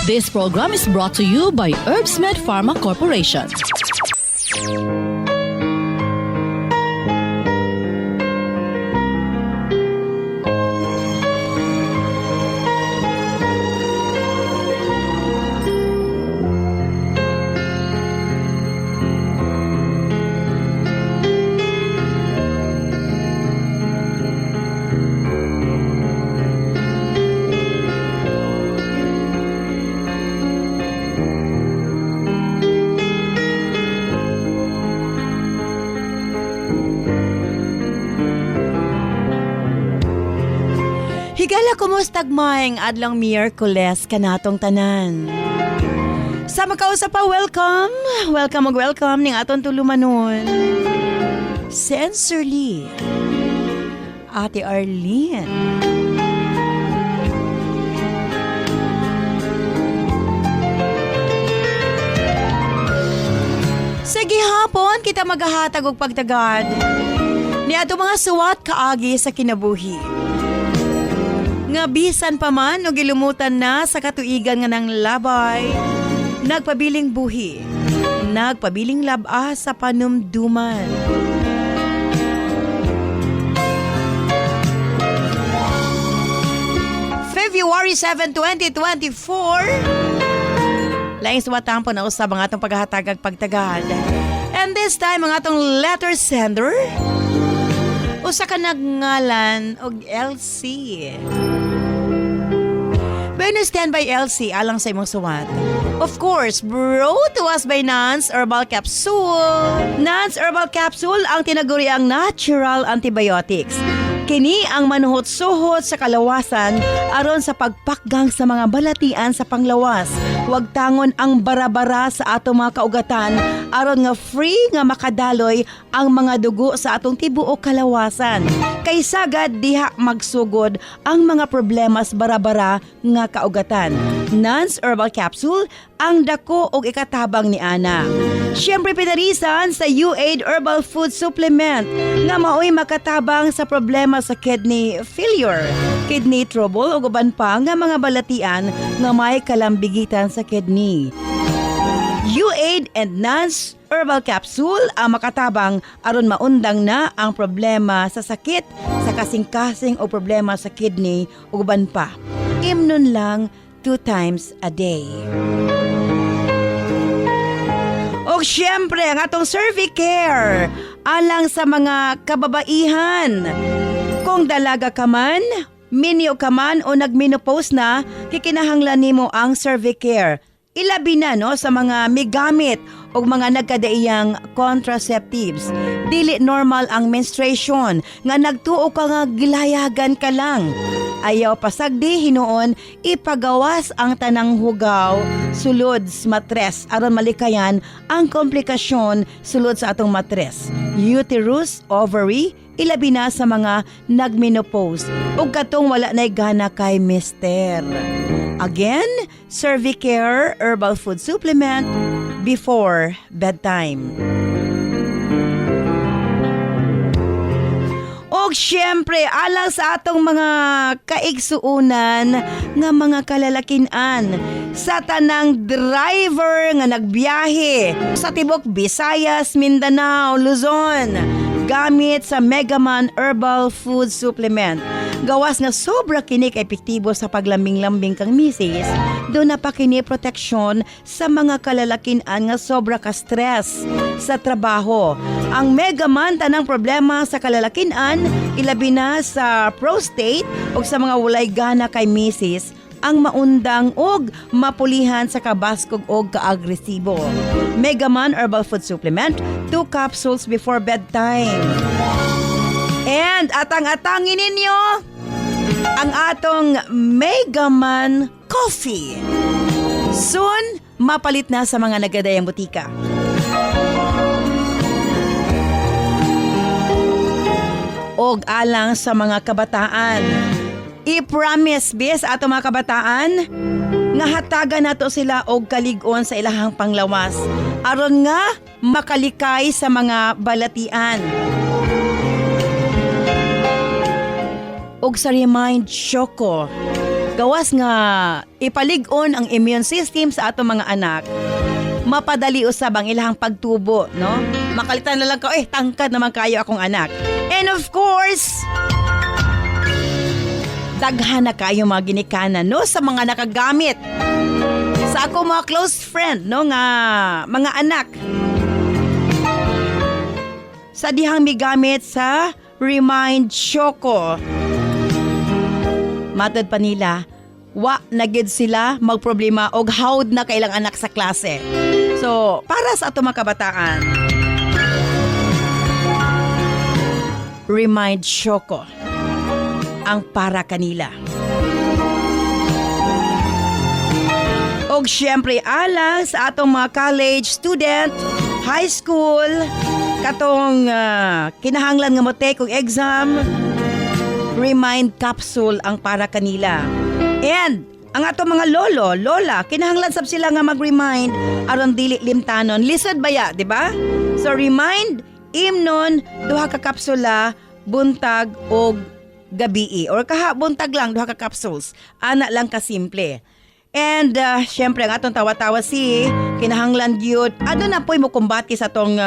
This program is brought to you by Herbsmed Pharma Corporation. Higala kumustag maing adlang Miyerkules kanatong tanan. Sa makausap pa, welcome ning aton tulumanon. Sensorly, Ate Arlene. Sige hapon, kita maghahatag og pagtagad ni ato mga suwat kaagi sa kinabuhi. Nga bisan pa man o gilumutan na sa katuigan nga ng labay, nagpabiling buhi, nagpabiling laba sa panumduman. February 7, 2024, laing suwatang po na usab ang atong paghahatag pagtagad. And this time, ang atong letter sender, usa ka nagngalan og LC. Bueno, stand by LC alang sa imong suwat. Of course, brought to us by Nance Herbal Capsule. Nance Herbal Capsule ang tinaguriang natural antibiotics. Kini ang manuhot-suhot sa kalawasan aron sa pagpakgang sa mga balatian sa panglawas. Huwag tangon ang bara-bara sa atong mga kaugatan aron nga free nga makadaloy ang mga dugo sa atong tibuok kalawasan. Kay sagad diha magsugod ang mga problemas bara-bara nga kaugatan. Nance Herbal Capsule ang dako og ikatabang ni ana. Siyempre pinarisan sa U8 Herbal Food Supplement nga maoy makatabang sa problema sa kidney failure, kidney trouble o uban pa nga mga balatian nga may kalambigitan sa kidney. U8 and Nance Herbal Capsule ang makatabang aron maundang na ang problema sa sakit, sa kasing-kasing o problema sa kidney o uban pa. Imnon lang 2 times a day. O syempre, ang atong Cervicare alang sa mga kababaihan. Kung dalaga ka man, minyo ka man o nagmenopause na, kikinahanglan nimo ang Cervicare. Ilabi na no sa mga migamit o mga nagkadaiyang contraceptives. Dili normal ang menstruation nga nagtuo ka nga gilayagan ka lang. Ayaw pasagdi hinuon ipagawas ang tanang hugaw sulod sa matres aron malikayan ang komplikasyon sulod sa atong matres. Uterus, ovary, ilabi na sa mga nagmenopause ug katong wala nay gana kay mister. Again, Cervicare Herbal Food Supplement before bedtime. O syempre, alang sa atong mga kaigsuunan nga mga kalalakinan sa tanang driver nga nagbiyahe sa tibok Visayas, Mindanao, Luzon gamit sa Megaman Herbal Food Supplement. Gawas nga sobra kini ka epektibo sa paglambing-lambing kang misis, doon na pa kini proteksyon sa mga kalalakinan nga sobra ka stress sa trabaho. Ang Megaman tanang problema sa kalalakinan, ilabi na sa prostate o sa mga walay gana kay misis, ang maundang og mapulihan sa kabaskog og kaagresibo. Megaman Herbal Food Supplement, 2 capsules before bedtime. And atang-atangin ninyo ang atong Megaman Coffee. Soon, mapalit na sa mga nagadayang butika. Og alang sa mga kabataan, i-promise bis ato mga kabataan nga hatagan nato sila og kalig-on sa ilahang panglawas aron nga makalikay sa mga balatian. Og sa Remind Choco, gawas nga ipalig-on ang immune system sa atong mga anak, mapadali usab ang ilahang pagtubo, no? Makalitan na lang ka, tangkad naman kayo akong anak. And of course, daghan na kayo mga ginikanan, no? Sa mga nakagamit. Sa ako mga close friend, no? Nga mga anak. Sa dihang migamit sa Remind Choco. Matod pa nila, wa nagid sila magproblema og hawd na kailang anak sa klase. So, para sa ato mga kabataan, Remind Choco ang para kanila. Og syempre alang sa atong mga college student, high school, katong kinahanglan nga mo take og exam, Remind Capsule ang para kanila. And ang ato mga lolo, lola, kinahanglan sab sila nga mag-remind aron dili limtanon. Lisod baya, di ba? So remind imnon duha ka kapsula buntag og gabi or buntag lang duha ka capsules. Ana lang ka simple. And syempre ang atong tawa-tawa kinahanglan gyud ano na poy mo kumbati sa atong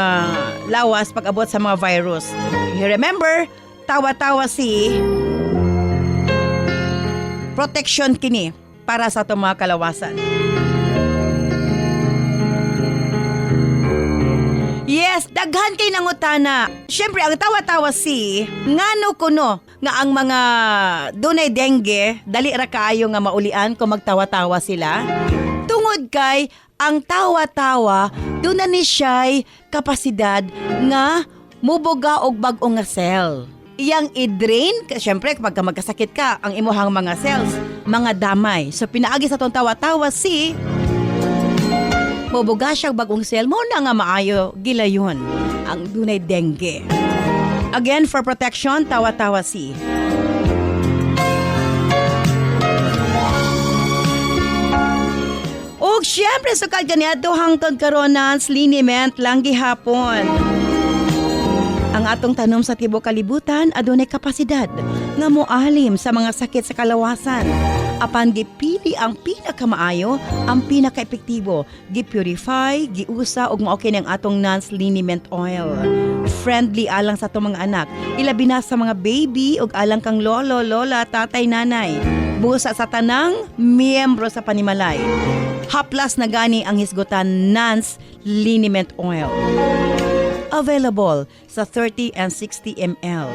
lawas pag abot sa mga virus. You remember, tawa-tawa protection kini para sa itong mga kalawasan. Yes, daghan kay nangutana. Siyempre, ang tawa-tawa ngano kuno nga ang mga dunay dengue, dali ra kaayo nga maulian kung magtawa-tawa sila. Tungod kay, ang tawa-tawa, doon na ni siya'y kapasidad nga mubuga og bag-o nga cell. Iyang i-drain, syempre kapag magkasakit ka, ang imuhang mga cells, mga damay. So pinaagi sa itong tawa-tawa mubuga siyang bagong cell, mo na nga maayo gilayon ang dunay dengue. Again, for protection, tawa-tawa Og syempre, sukad ganito hangtod karon liniment lang gihapon. Ang atong tanom sa tibuok kalibutan adunay kapasidad nga moalim sa mga sakit sa kalawasan. Apan gipili ang pinakamaayo, ang pinaka-epektibo, gipurify, giusa og mao kini ang atong Nance liniment oil. Friendly alang sa atong mga anak, ilabi na sa mga baby ug alang kang lolo, lola, tatay, nanay. Busa sa tanang miyembro sa panimalay. Haplas na gani ang hisgutan Nance liniment oil. Available sa 30 and 60 ml.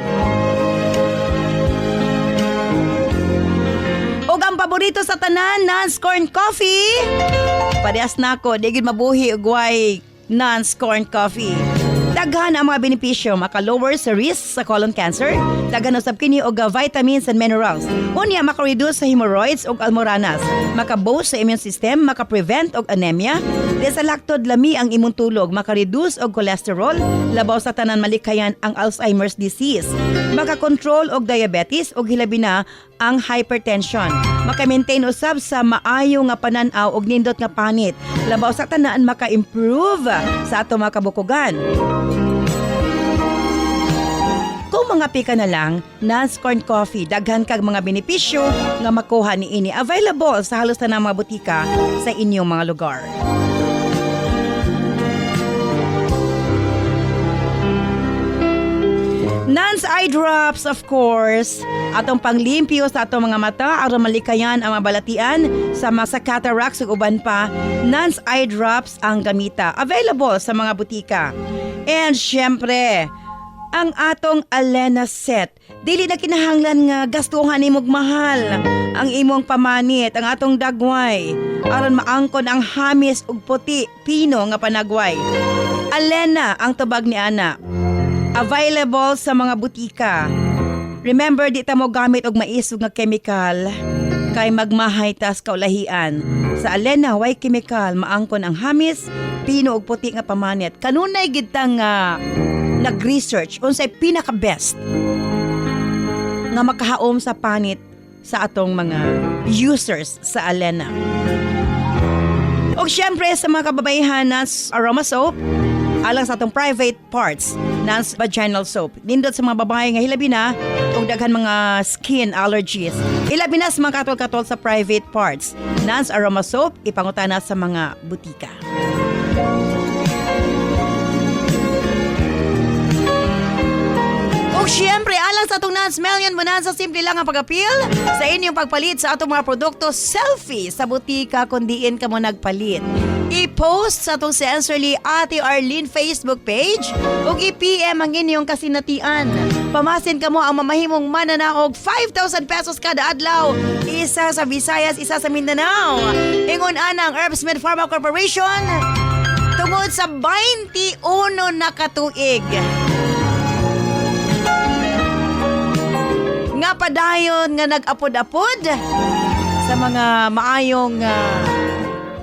Og ang paborito sa tanan, Nance Corn Coffee. Parehas na ako, di gid mabuhi og way Nance Corn Coffee. Daghan ang mga benepisyo, maka-lower sa risk sa colon cancer, daghan usab kini og vitamins and minerals. Unya maka-reduce sa hemorrhoids ug almoranas, maka-boost sa immune system, maka-prevent og anemia, desalaktod lami ang imuntulog, maka-reduce og cholesterol, labaw sa tanan malikayan ang Alzheimer's disease, maka-control og diabetes ug hilabi na ang hypertension. Maka-maintain usab sa maayo nga panan-aw og nindot nga panit, labaw sa tanan maka-improve sa ato mga kabukugan. Kung mga pika na lang, Nance Corn Coffee, daghan kag mga benepisyo nga makuha ni ini. Available sa halos na mga butika sa inyong mga lugar. Nance Eye Drops, of course. Atong panglimpyo sa atong mga mata aron malikayan ang mabalatian sa mga cataracts ug uban pa. Nance Eye Drops ang gamita. Available sa mga butika. And syempre, ang atong Alena set. Dili na kinahanglan nga gastuhan imong mahal ang imong pamanit, ang atong dagway aron maangkon ang hamis ug puti pino nga panagway. Alena ang tubag ni ana. Available sa mga butika. Remember, di ta mo gamit og maisog nga chemical kay magmahay tas kaulahian. Sa Alena, way chemical, maangkon ang hamis, pino ug puti nga pamanit. Kanunay gid ta nga nag-research unsay pinaka-best nga makahaom sa panit sa atong mga users sa Alena. O syempre sa mga kababaihan na aroma soap, alang sa atong private parts, Nance vaginal soap. Nindot sa mga babae nga hilabi na ug daghan mga skin allergies. Ilabinas mga katol-katol sa private parts. Nance Aroma Soap, ipangutana sa mga butika. O syempre, alang sa itong Nance Million Bonanza, simple lang ang pag-appeal sa inyong pagpalit sa atong mga produkto. Selfie sa butika kung diin ka mo nagpalit. I-post sa itong Sensorly Ate Arlene Facebook page o i-PM ang inyong kasinatian. Pamasin ka mo ang mamahimong mananaog 5,000 pesos kada adlaw. Isa sa Visayas, isa sa Mindanao. Ingon anang Herbsmed Pharma Corporation tungod sa 21 na katuig. Nga padayon nga nag-apod-apod sa mga maayong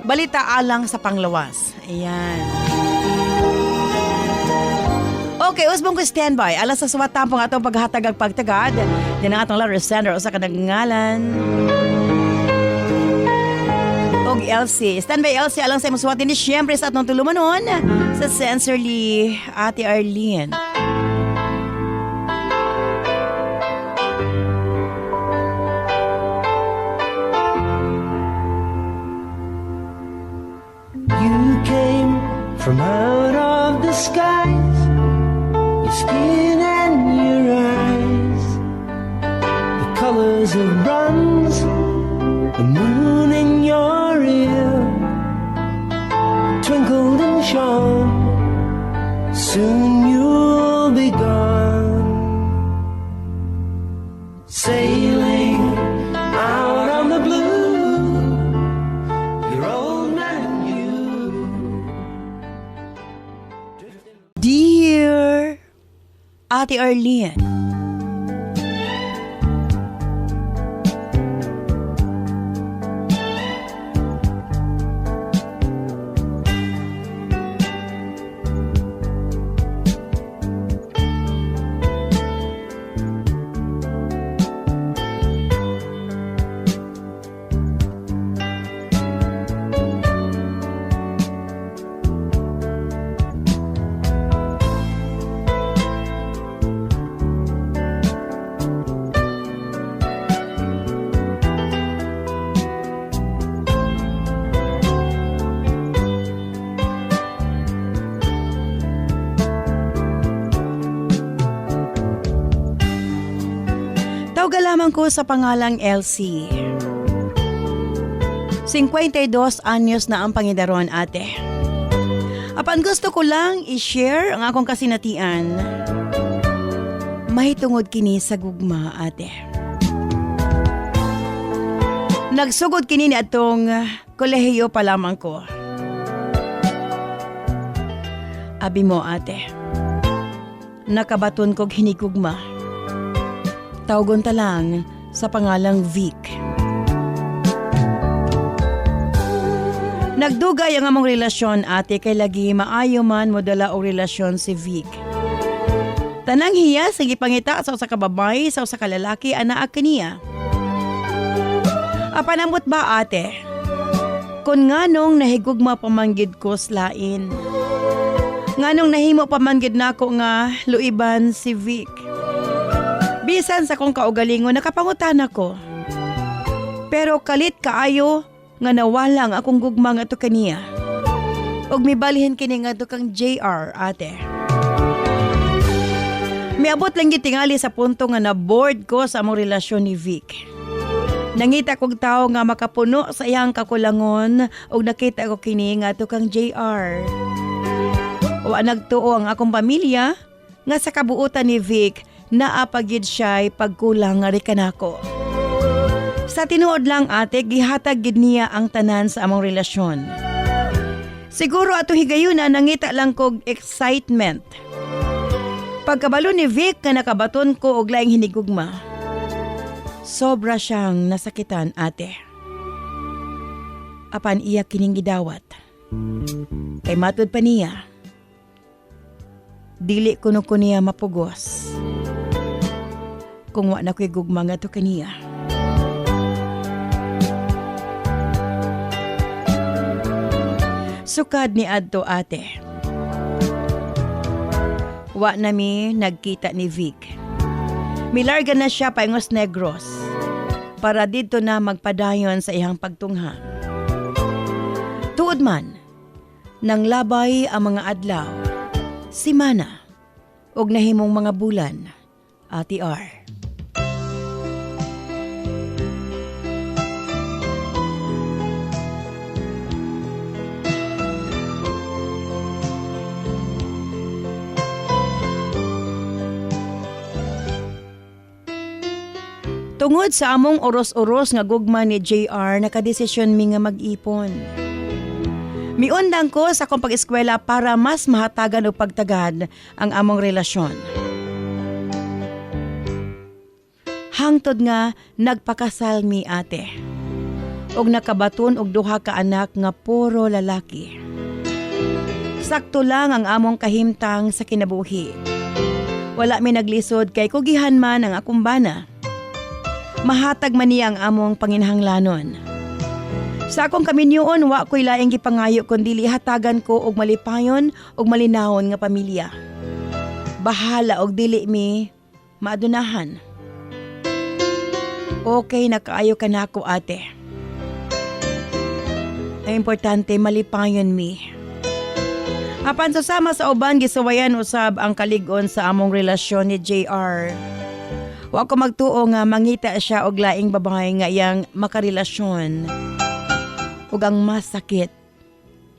balita alang sa panglawas. Ayan. Okay, usbong ko standby. Alas sa suwatampong atong paghatag ag pagtagad. Yan ang atong letter sender o sa kanangalan. Og LC. Standby LC alang sa imong suwatin ni siyempre sa atong tulumanon sa Sensorly Ate Arlene. From out of the skies, your skin and your eyes, the colors of bronze, the moon in your ear, twinkled and shone, soon you'll be gone, sailing out on the blue, you're old man you. Dear Ate Arlene, tawag ko sa pangalang LC. 52 anyos na ang pangidaron, ate. Apan gusto ko lang i-share ang akong kasinatian. Mahitungod kini sa gugma, ate. Nagsugod kini ni atong kolehiyo pa lamang ko. Abi mo, ate. Nakabaton kog hinigugma. Tawgon ta lang sa pangalang Vic. Nagdugay ang among relasyon, ate, kay lagi maayo man mo dala og relasyon si Vic. Tanang hiya sige pangita sa usa ka babae sa usa ka lalaki anaa kaniya. Apanamot ba, ate? Kun nganong nahigugma pamanggid ko slain. Nganong nahimo pamanggid nako nga luiban si Vic. Bisan sa kong kaugalingon nakapangutan ako. Pero kalit kaayo nga nawala ang akong gugma nga to kaniya. Og mibalhin kini nga to kang JR, ate. Miabot lang gitingali sa punto nga na-bored ko sa among relasyon ni Vic. Nangita kong tao nga makapuno sa iyang kakulangon og nakita ko kini nga to kang JR. O nagtuo ang akong pamilya nga sa kabuutan ni Vic naapagid siya'y pagkulang nga rikanako. Sa tinuod lang, ate, gihatag gid niya ang tanan sa among relasyon. Siguro ato higayuna nangita lang kog excitement. Pagkabalo ni Vic nga nakabaton ko og laing hinigugma. Sobra siyang nasakitan, ate. Apan iya kining gidawat. Kay matud pa niya. Dili kuno ko niya mapugos. Kung wa na ko'y gugma nga to kaniya. Sukad ni adto, ate. Wa nami nagkita ni Vic. Milarga na siya paingos Negros. para dito na magpadayon sa iyang pagtungha. Tuod man, nang labay ang mga adlaw, simana, ug nahimong mga bulan, Ate R. Tungod sa among oros-oros nga gugma ni JR, nakadesisyon mi nga mag-ipon. Miundang ko sa akong pag-eskwela para mas mahatagan o pagtagad ang among relasyon. Hangtod nga nagpakasal mi ate. Og nakabaton og duha ka anak nga puro lalaki. Sakto lang ang among kahimtang sa kinabuhi. Wala mi naglisod kay kugihan man ang akong bana. Mahatag man niya ang among panginhanglanon. Sa akong kaminyoon, wa ko'y laing gipangayo kundi hatagan ko og malipayon og malinawon nga pamilya. Bahala og dili mi maadunahan. Okay na kaayo ka na ako ate. Ang importante malipayon mi. Apan susama sa uban gisawayan usab ang kaligon sa among relasyon ni JR. Wa ko magtuo nga mangita siya og laing babae nga iyang makarelasyon. Ug ang mas sakit,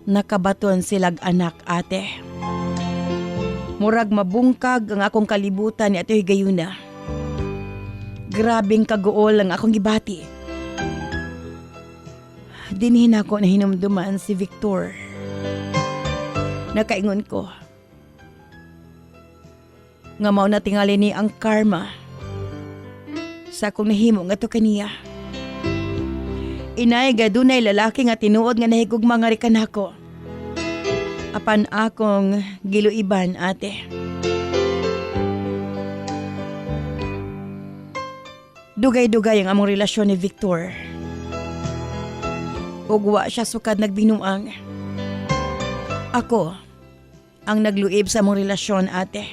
nakabaton silag anak ate. Murag mabungkag ang akong kalibutan ni Ate Higayuna. Grabing kaguol ang akong gibati. Dinhin ako na hinumduman si Victor. Nakaingon ko nga mao na tingali ni ang karma sa akong nahimo nga to kaniya. Inay gadunay lalaki nga tinuod nga nahigugma nga rikan ako. Apan akong giluiban ate. Dugay-dugay ang among relasyon ni Victor. Ug wa siya sukad nagbinuang. Ako ang nagluib sa among relasyon ate.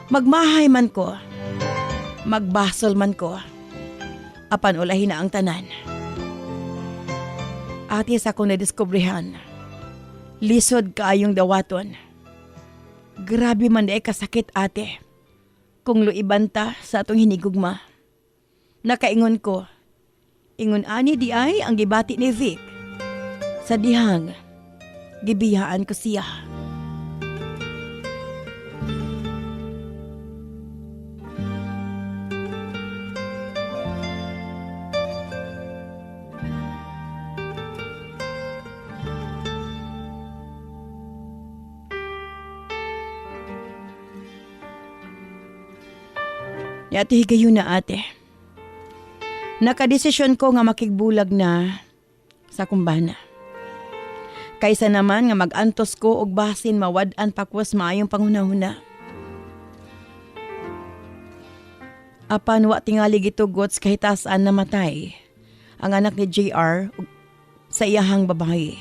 Magmahay man ko. Magbasol man ko. Apan ulahin na ang tanan. Ate sa akong nadiskobrehan. Lisod kaayong dawaton. Grabe man ay kasakit ate. Kung luiban ta sa atong hinigugma. Nakaingon ko. Ingon ani di ay ang gibati ni Vic. Sa dihang, gibiyaan ko siya. Ni Ate Higayuna ate. Nakadesisyon ko nga makigbulag na sa kumbana. Kaysa naman nga magantos ko og basin mawad-an pakwas maayong panghunahuna. Apan wa tingali gitugot kahit saan namatay ang anak ni JR sa iyahang babae.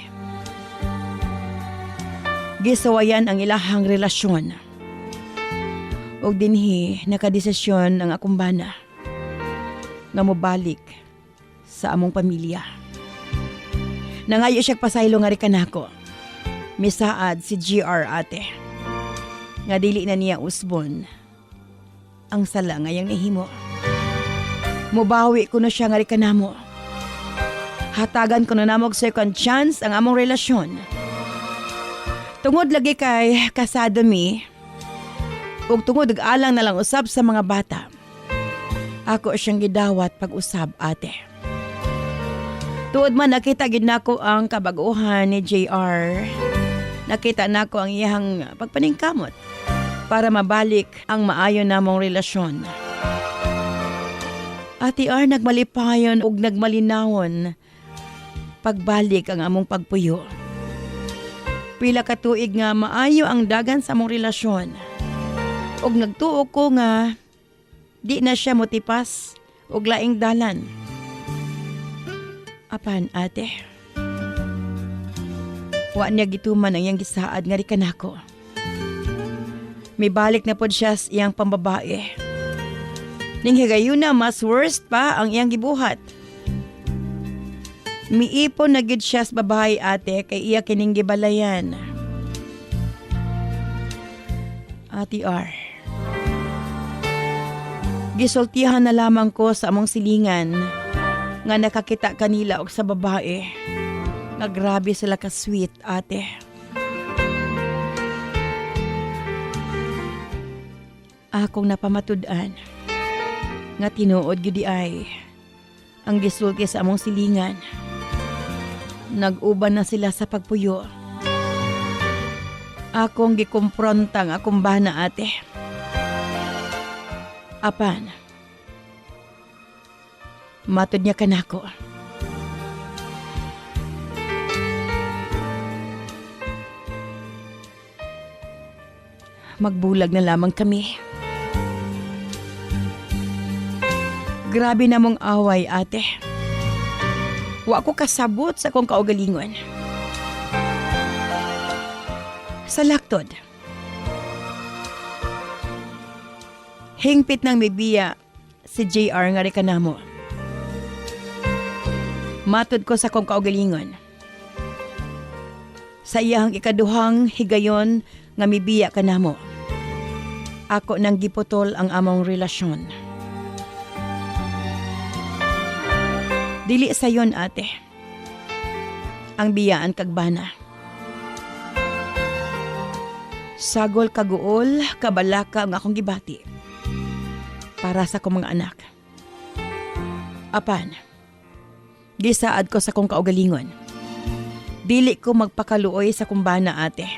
Gisawayan ang ilahang relasyon. Og dinhi nakadesisyon ang akong bana nga mobalik sa among pamilya. Nangayo siya pasaylo nga rikan ako. Misaad si GR ate. Nga dili na niya usbon ang sala ngayang nahimo. Mubawi ko na siya nga rikan namo. Hatagan ko na namog second chance ang among relasyon. Tungod lagi kay kasado mi. Ug tungod alang na lang usab sa mga bata. Ako siyang gidawat pag-usab ate. Tuod man nakita gid nako ang kabag-ohan ni JR. Nakita nako ang iyang pagpaningkamot para mabalik ang maayo namong relasyon. Ate R nagmalipayon ug nagmalinawon pagbalik ang among pagpuyo. Pila ka tuig nga maayo ang dagan sa among relasyon. Og nagtuo ko nga di na siya motipas og laing dalan. Apan ate, wa niya gituman ang iyang gisaad nga rikan ako. May balik na pod siya sa iyang pambabae. Ning higayuna mas worst pa ang iyang gibuhat. Miipon na gid siya sa babahay ate kay iya kining gibalayan. Ate R. Gisultihan na lamang ko sa among silingan nga nakakita kanila og sa babae. Nga grabe sila ka sweet ate. Akong napamatud-an nga tinuod gyud ay ang gisulti sa among silingan. Nag-uban na sila sa pagpuyo. Akong gikumpronta nga akong bana ate. Apan, matud niya kanako. Magbulag na lamang kami. Grabe na mong away, ate. Wa ko kasabot sa kong kaugalingon. Sa laktod, hingpit ng mibiya si JR nga rin kanamo. Matud ko sa kong kaugalingon. Sa iyang ikaduhang higayon nga mibiya kanamo. Ako nang giputol ang among relasyon. Dili sayon ate. Ang biyaan kagbana. Sagol kaguol, kabalaka ang akong gibati. Para sa akong mga anak. Apan, gisaad ko sa kong kaugalingon. Dili ko magpakaluoy sa kumbana ate.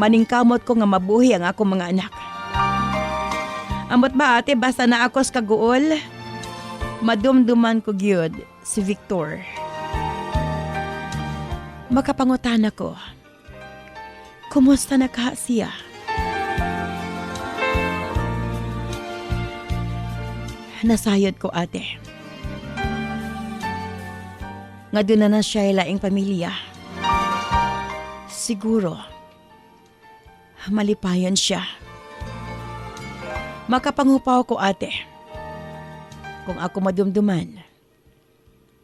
Maningkamot ko nga mabuhi ang akong mga anak. Amot ba ate basta na ako sa kaguol? Madumduman ko gyud si Victor. Makapangutan ako. Kumusta na ka siya? Nasayod ko ate. Nga doon na siya laing pamilya. Siguro, malipayon siya. Makapangupaw ko ate. Kung ako madumduman,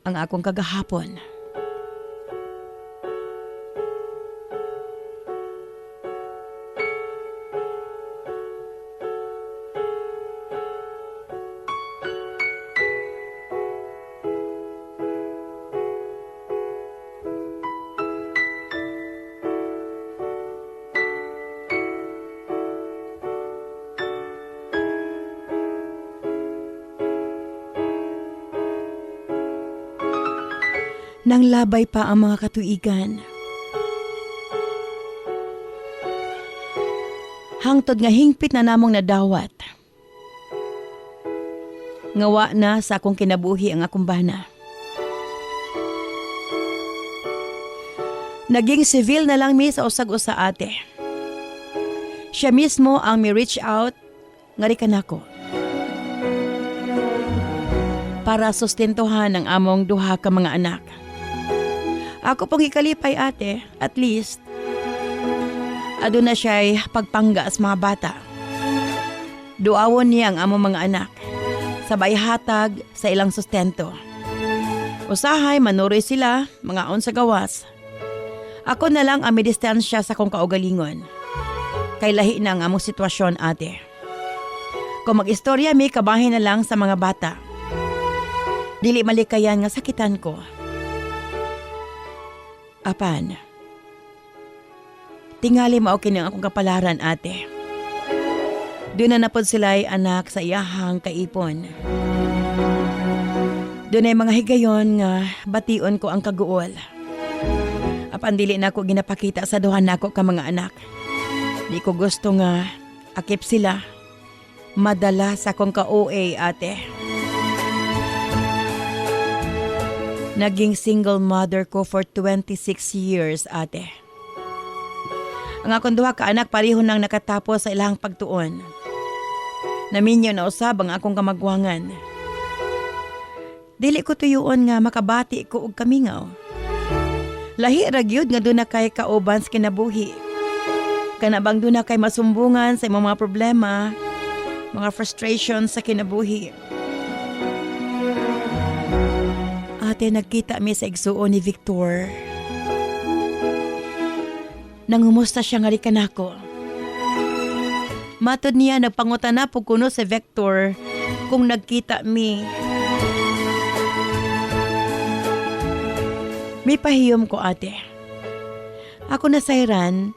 ang akong kagahapon. Nang labay pa ang mga katuigan. Hangtod nga hingpit na namong nadawat. Ngawa na sa akong kinabuhi ang akong bana. Naging civil na lang mi sa usag-usa ate. Siya mismo ang mi-reach out nga rikanako. Para sustentuhan ang among duha ka mga anak. Ako pong ikalipay ate, at least, ado na siya'y pagpangga sa mga bata. Duawon niya ang among mga anak, sabay hatag sa ilang sustento. Usahay, manuroy sila, mga on sa gawas. Ako na lang ang may distansya sa kong kaugalingon. Kay lahi na ang among sitwasyon ate. Kung mag-istorya mi, kabahin na lang sa mga bata. Dili malikayan nga sakitan ko. Apan, tingali mao kini ang akong kapalaran ate. Doon na napod sila'y anak sa iyahang kaipon. Doon ay mga higayon nga bation ko ang kaguol. Apan dili na ako ginapakita sa duha nako ka mga anak. Di ko gusto nga akip sila. Madala sa akong ka-OA ate. Naging single mother ko for 26 years, ate. Ang akong duha ka anak pareho nang nakatapos sa ilahang pagtuon. Naminyo na usab ang akong kamagwangan. Dili ko tuyuon nga makabati ko og kamingaw. Lahi ra gyud nga doon na kay kauban sa kinabuhi. Kana bang doon na kay masumbungan sa imong mga problema, mga frustrations sa kinabuhi. Ate, nagkita mi sa igsuon ni Victor. Nangumusta siya nga rikan ako. Matod niya, nagpangutan na po kuno si Victor kung nagkita mi. May pahiyom ko, ate. Ako nasayran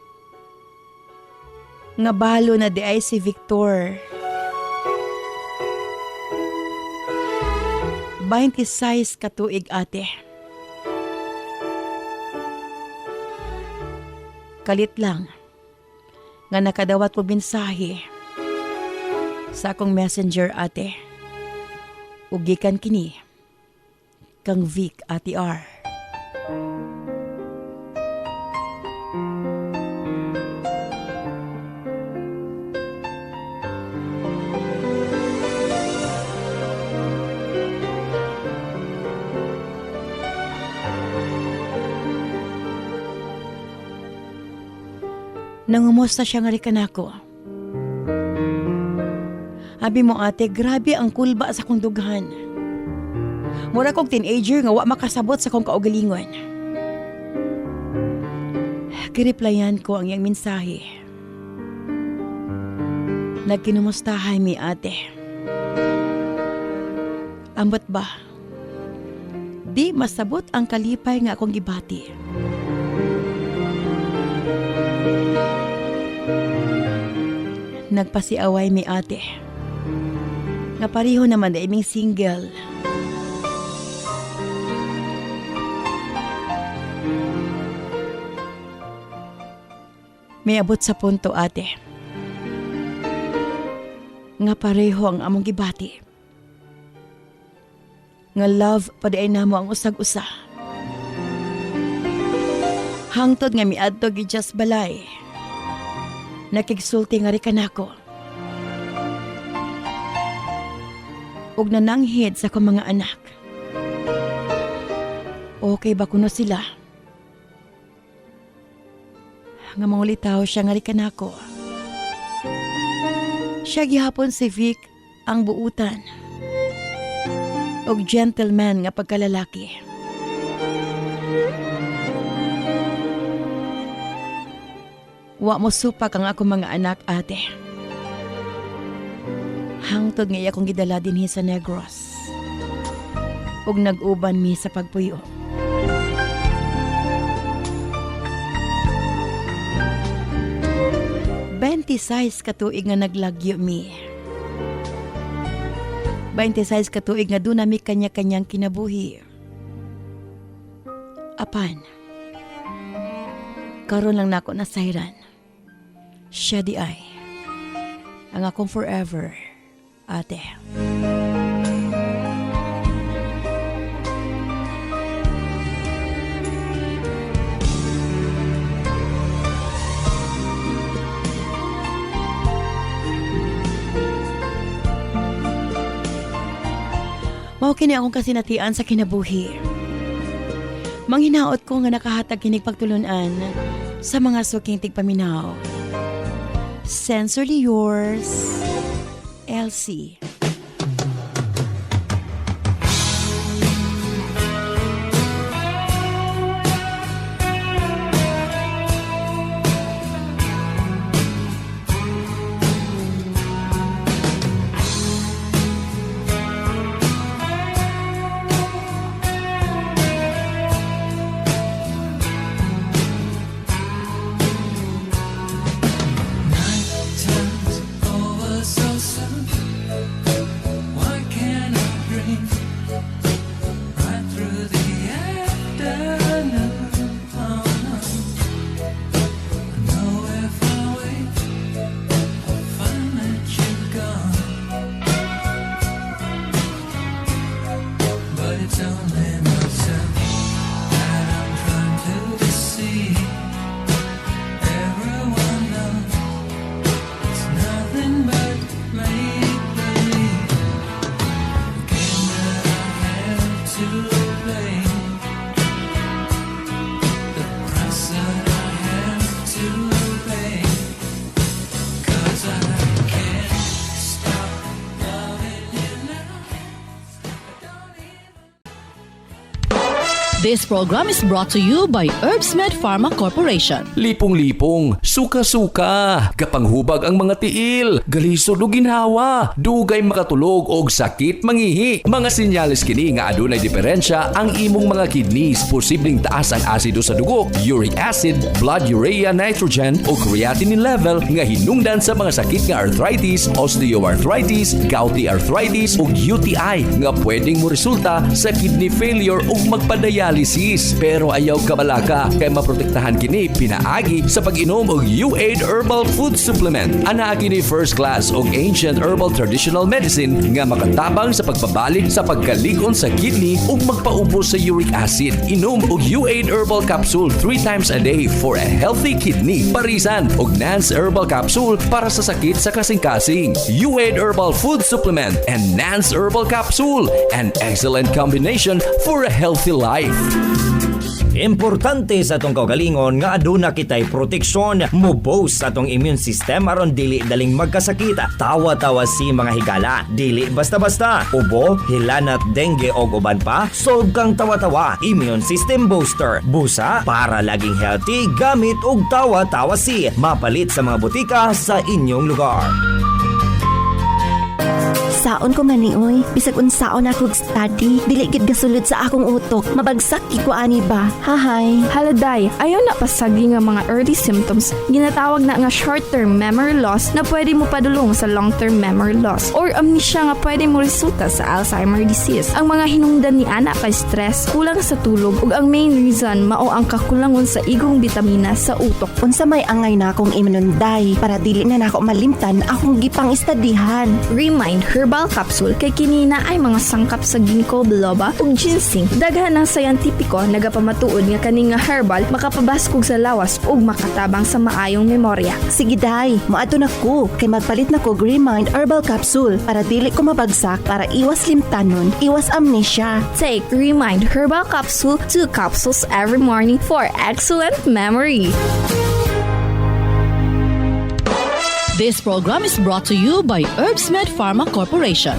nga balo na di ay si Victor. 26 katuig, ate. Kalit lang nga nakadawat ko mensahe sa akong messenger, ate. Ugikan kini kang Vic, ate R. Nangumusta siya nga rikan ako. Abi mo, ate, grabe ang kulba sa kong dughan. Mura kong teenager nga wa makasabot sa kong kaugalingon. Kireplyan ko ang iyang mensahe. Nagkinumustahay mi, ate. Ambot ba? Di masabot ang kalipay nga akong gibati. Nagpasiaway mi, ate. Nga pareho naman na iming single. May abot sa punto, ate. Nga pareho ang among gibati. Nga love pa ay namo ang usag-usa. Hangtod nga miadto gidjas balay. Nakigsulti nga rikan ako. Ug nananghid sa akong mga anak. Okay ba kuno sila? Nga mangulitaw siya nga rikan ako. Siya gihapon si Vic ang buutan. Og gentleman nga pagkalalaki. Wa mo supak ang akong mga anak, ate. Hangtod nga iya kong gidala dinhi sa Negros. Ug nag-uban mi sa pagpuyo. Size katuig nga naglagyo mi. 26 katuig nga doon nami kanya-kanyang kinabuhi. Apan, karon lang nako nasayran. Siya di ay ang akong forever, ate. Mao kini akong kasinatian sa kinabuhi. Manghinaot ko nga nakahatag kinig pagtulunan sa mga suking tigpaminaw. Sincerely yours, Elsie. This program is brought to you by Herbsmed Pharma Corporation. Lipong-lipong, suka-suka, kapanghubag ang mga tiil, galisod o ginhawa, dugay makatulog og sakit mangihi. Mga sinyalis kini nga adunay diferensya ang imong mga kidneys, posibleng taas ang asido sa dugo, uric acid, blood urea nitrogen o creatinine level nga hinungdan sa mga sakit nga arthritis, osteoarthritis, gouty arthritis ug UTI nga pwedeng mo resulta sa kidney failure ug magpadialysis. Pero ayaw kabalaka kay maprotektahan kini pinaagi sa pag-inom og U8 Herbal Food Supplement. Ana kini first class og ancient herbal traditional medicine nga makatabang sa pagpabalik sa pagkaligon sa kidney ug magpaubos sa uric acid. Inom og U8 Herbal Capsule 3 times a day for a healthy kidney. Parisan og Nance Herbal Capsule para sa sakit sa kasing-kasing. U8 Herbal Food Supplement and Nance Herbal Capsule, an excellent combination for a healthy life. Importante sa atong kaugalingon nga aduna kitay proteksyon mo boost sa atong immune system aron dili daling magkasakit. Tawa-tawa si mga higala, dili basta-basta. Ubo, hilanat, dengue og uban pa, solve kang tawa-tawa. Immune system booster. Busa para laging healthy gamit og tawa-tawa si. Mapalit sa mga butika sa inyong lugar. Saon ko nga ni oy, bisag unsaon ako study, dili gid gasulod sa akong utok, mabagsak iko ani ba? Hahay. Haladay, ayaw na pasagi nga mga early symptoms, ginatawag na nga short-term memory loss na pwede mo padulong sa long-term memory loss or amnesia nga pwede mo resulta sa Alzheimer disease. Ang mga hinungdan ni ana kay stress, kulang sa tulog ug ang main reason mao ang kakulangon sa igong bitamina sa utok. Unsa may angay na akong imununday para dili na nako malimtan akong gipang istadihan. Remind Herbal Capsule kay kinina ay mga sangkap sa ginkgo biloba ug ginseng. Daghan ng sayantipiko nagapamatuod nga kani nga herbal makapabaskog sa lawas ug makatabang sa maayong memorya. Sige day, moadto na ko kay magpalit na ko Remind Herbal Capsule para dili ko mabagsak para iwas limtanon, iwas amnesia. Take Remind Herbal Capsule 2 capsules every morning for excellent memory. This program is brought to you by Herbsmed Pharma Corporation.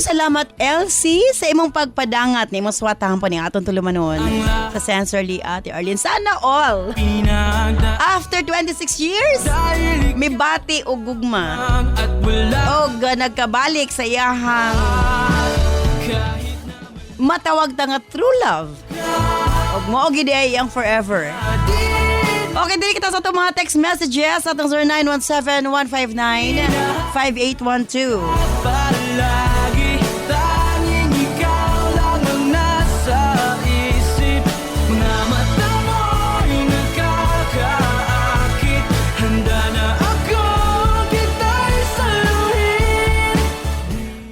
Salamat Elsie sa imong pagpadangat ni imong swatahan po ni atong tulumanon sa Sensorly Ate Arlene. Sana all after 26 years may bati o gugma o nagkabalik sa iyahang matawag ta nga true love og mo og gid ang forever. Okay, dili kita sa itong mga text messages sa itong 0917-159-5812.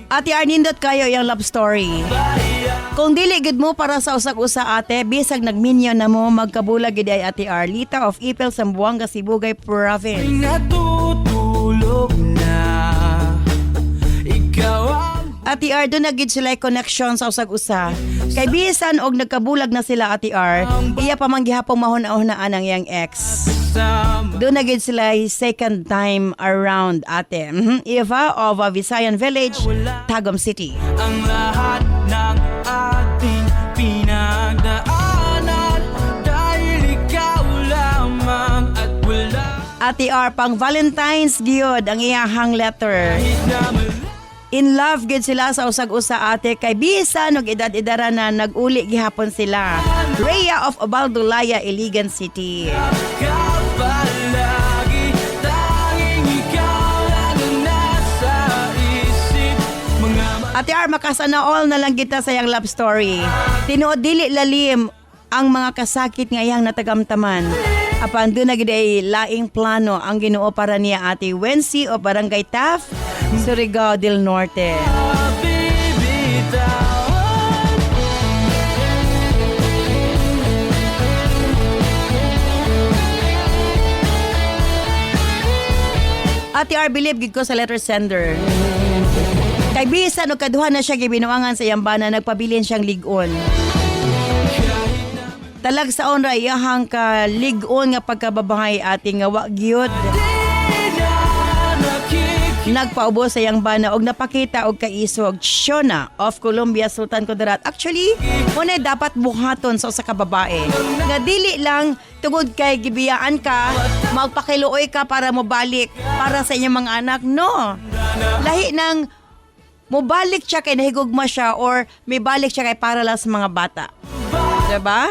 Ate Arnindot kayo yung love story. Kung dili gid mo para sa usag-usa ate, bisag nagminyo na mo magkabulag gid ay Ate Arlita of Ipil, Zamboanga, Sibugay Province. Natutulog na ikaw. Ate R, doon na gid sila connection sa usag-usa. Kay bisan og nagkabulag na sila Ate R, iya pa man gihapon mahuna-hunaan ang iyang ex. Doon na gid sila second time around ate. Eva of Visayan Village, Tagum City. Ang lahat ng ating pinagdaanan dahil ikaw lamang at wala. Ate R, pang Valentine's gyud ang iyahang letter. In love gid sila sa usag-usa ate, kay bisan og edad-edara na nag-uli gihapon sila. Rhea of Obaldulaya, Iligan City. Kapala Ate R, makasana all na lang kita sa iyang love story. Tinuod dili lalim ang mga kasakit nga iyang natagamtaman. Apan doon na gid ay laing plano ang Ginoo para niya Ate Wency o Barangay Taft, Surigao del Norte. Ate R, believe gid ko sa letter sender. Kay bisan og kaduha na siya gibinuangan sa iyang bana, nagpabilin siyang ligon. Talag sa ra iyahang ka ligon nga pagkababahay ating nga wa gyud nagpaubos sa iyang bana og napakita og kaisog Shona of Colombia, Sultan Kudarat. Actually, muna dapat buhaton sa usa ka babae. Nga dili lang tungod kay gibiyaan ka, magpakiluoy ka para mobalik para sa inyong mga anak. No. Lahi nang mobalik siya kay nahigugma siya or may balik siya kay para lang sa mga bata. Diba?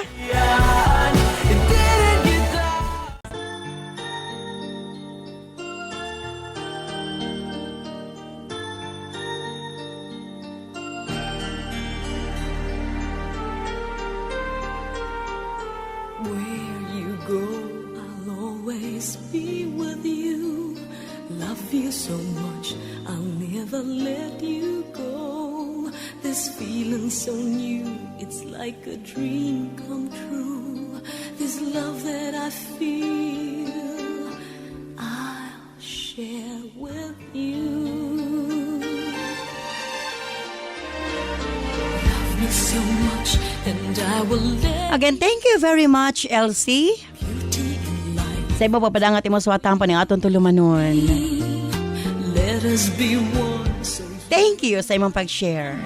Where you go, I'll always be with you. Love you so much, I'll never let you go. This feeling so new, it's like a dream come true. This love that I feel, I'll share with you. Love me so much, and I will let Again, thank you very much, Elsie. beauty in life. Sa iba papadangat imo suwatan pa ni aton tulumanon. Let us be one, so Thank you sa imong pag-share.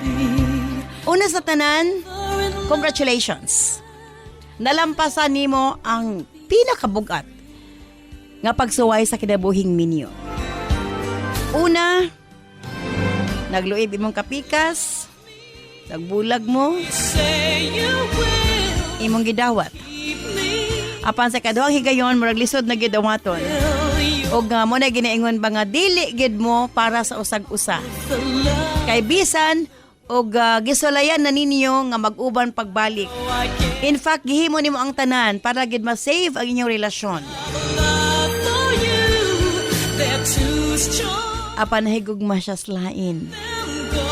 Una sa tanan, congratulations. Nalampasan nimo ang pinakabugat nga pagsuway sa kinabuhing minyo. Una, nagluib imong kapikas, nagbulag mo, say you will imong gidawat. keep me. Apan sa kaduhang higayon, murag lisod na gidawaton. O nga mo na ginaingon ba nga dili gid mo para sa usag-usa. Kay bisan og gisulayan na ninyo nga mag-uban pagbalik. In fact, gihimo nimo ang tanan para gid ma-save ang inyong relasyon. Love for you, they're too strong. Apan nahigugma siya sa lain. Go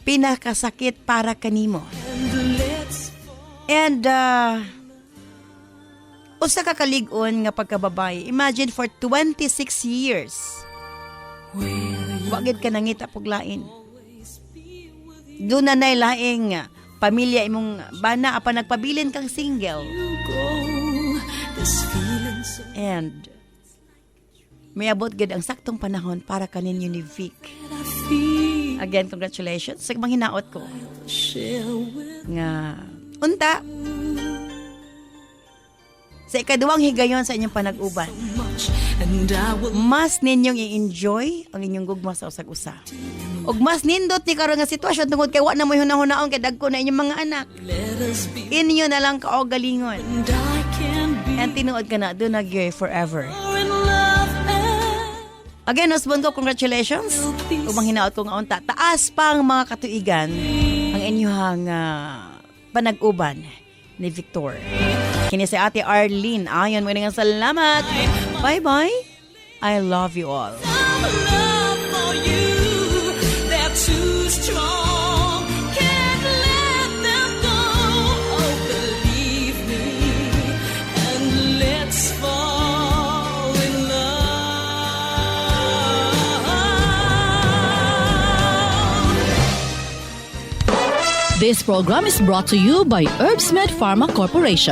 Pinakasakit para kanimo. and let's And usa ka kalig-on nga pagkababae. Imagine for 26 years. Wa gid ka nangita pug lain. Doon na nay laing pamilya imong bana apan nagpabilin kang single. go. This feeling so And may abot gid ang saktong panahon para kaninyo ni Vic. I feel, Again, congratulations sa mga hinaot ko. share with Nga, unta, sa ikaduwang higayon sa inyong panag-uban, much, and I will mas ninyong i-enjoy ang inyong gugma sa usag-usa. Og mas nindot ni karon nga sitwasyon tungod kay wa na mo hunahon-hunaon kay dagko na inyong mga anak. let us be, Inyo na lang kaogalingon. and I can be And tinuod ka na, do na gyud forever. more in love and Again, husband ko, congratulations. Umang hinaot ko nga unta. Taas pang mga katuigan ang inyong panag-uban ni Victor. Kini si Ate Arlene. Ayon mo nga salamat. Bye-bye. I love you all. love for you, they're too strong. Can't let them go. Oh, believe me, and let's fall in love. This program is brought to you by Herbsmed Pharma Corporation.